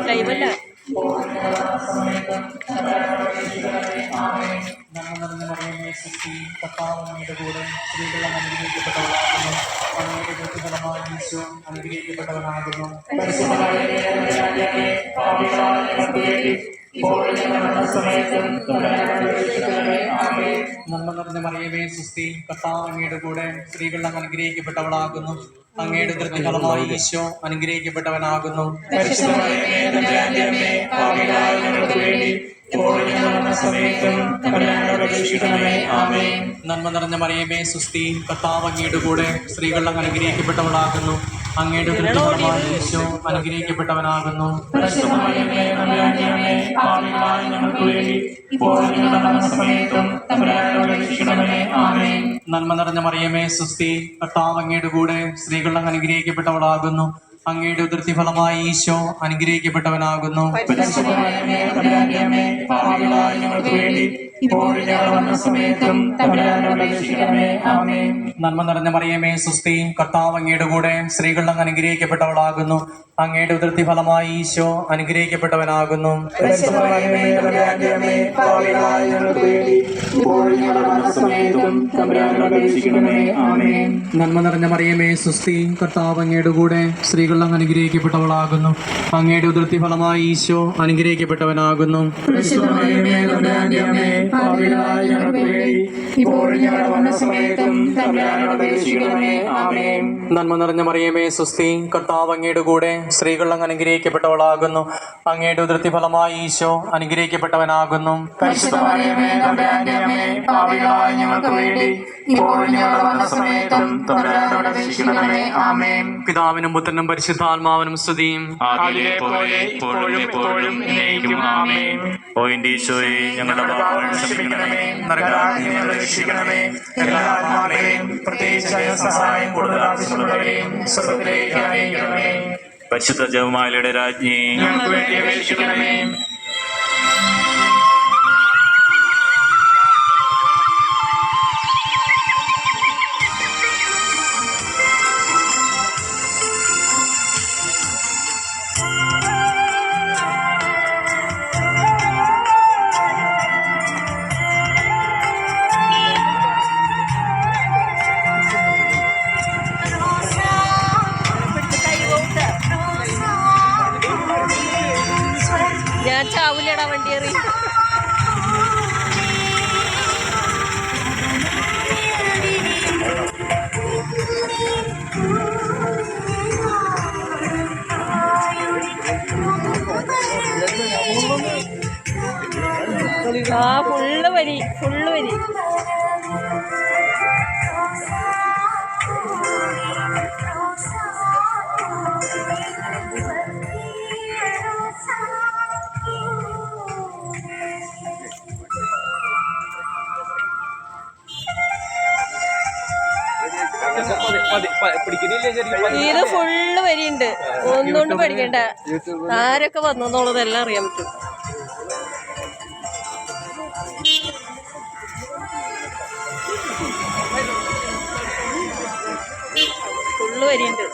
ലൈവല്ല അനുഗ്രഹിക്കപ്പെട്ടവനാകുന്നു. നന്മ നിറഞ്ഞ മറിയമേ സുസ്തി, കർത്താവ് അങ്ങയുടെ കൂടെ സ്ത്രീകൾ അങ്ങ് അനുഗ്രഹിക്കപ്പെട്ടവളാകുന്നു. അങ്ങയുടെ ഉദരഫലമായി ഈശോ അനുഗ്രഹിക്കപ്പെട്ടവനാകുന്നു. നന്മ നിറഞ്ഞ മറിയമേ സുസ്തി, കർത്താവ് അങ്ങയുടെ കൂടെ സ്ത്രീകൾ അങ്ങ് അനുഗ്രഹിക്കപ്പെട്ടവളാകുന്നു. അങ്ങയുടെ ഉദരഫലമായി ഈശോ അനുഗ്രഹിക്കപ്പെട്ടവനാകുന്നു. നന്മ നിറഞ്ഞ മറിയമേ സുസ്തി, കർത്താവ് അങ്ങയുടെ കൂടെ സ്ത്രീകൾ അങ്ങ് അനുഗ്രഹിക്കപ്പെട്ടവളാകുന്നു. അങ്ങയുടെ ഉദരഫലമായി ഈശോ അനുഗ്രഹിക്കപ്പെട്ടവനാകുന്നു. നന്മ നിറഞ്ഞ മറിയമേ സുസ്തി, കർത്താവ് അങ്ങയുടെ കൂടെ സ്ത്രീകൾ അങ്ങ് അനുഗ്രഹിക്കപ്പെട്ടവളാകുന്നു. അങ്ങയുടെ ഉദരഫലമായി ഈശോ അനുഗ്രഹിക്കപ്പെട്ടവനാകുന്നു. നന്മ നിറഞ്ഞ മറിയമേ സുസ്തി, കർത്താവ് അങ്ങയുടെ കൂടെ സ്ത്രീകൾ അങ്ങ് അനുഗ്രഹിക്കപ്പെട്ടവളാകുന്നു. അങ്ങയുടെ ഉദരഫലമായി ഈശോ അനുഗ്രഹിക്കപ്പെട്ടവനാകുന്നു. നന്മ നിറഞ്ഞ മറിയമേ സുസ്തി, കർത്താവ് അങ്ങയുടെ കൂടെ സ്ത്രീകൾ അങ്ങ് അനുഗ്രഹിക്കപ്പെട്ടവളാകുന്നു. അങ്ങയുടെ ഉദരഫലമായി ഈശോ അനുഗ്രഹിക്കപ്പെട്ടവനാകുന്നു. പിതാവിനും പുത്രനും പരിശുദ്ധാത്മാവിനും സ്തുതിയും. ഓ എന്റെ ഈശോയെ, ഞങ്ങളുടെ പാപങ്ങൾ ക്ഷമിക്കണമേ, നരകാഗ്നിയിൽ നിന്ന് ഞങ്ങളെ രക്ഷിക്കണമേ. എല്ലാ ആത്മാക്കളെയും പ്രത്യേകിച്ച് സഹായം കൂടുതൽ ആവശ്യമുള്ളവരെയും സ്വർഗ്ഗത്തിലേക്ക് അയക്കണമേ. പരിശുദ്ധ ജപമാലയുടെ രാജ്ഞി, ഞങ്ങൾക്ക് വേണ്ടി അപേക്ഷിക്കണമേ. ഞാൻ ചാവൂലടാ വണ്ടിയേറി. ആ ഫുള്ള് വരി. ഇത് ഫുള്ള് വരിയുണ്ട്. ഒന്നുകൊണ്ട് പഠിക്കണ്ട. ആരൊക്കെ വന്നെന്നുള്ളതെല്ലാം അറിയാൻ പറ്റും. ഫുള്ള് വരിയുണ്ട്.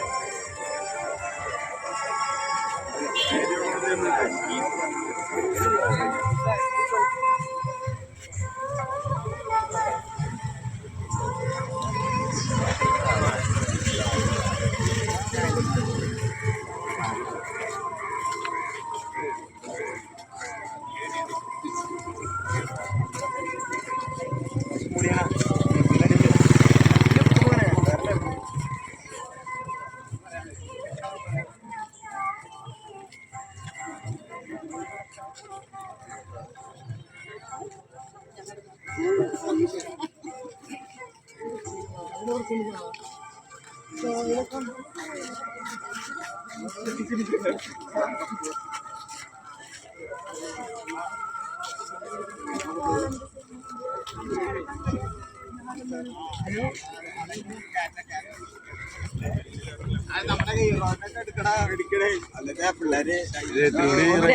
നമ്മുടെ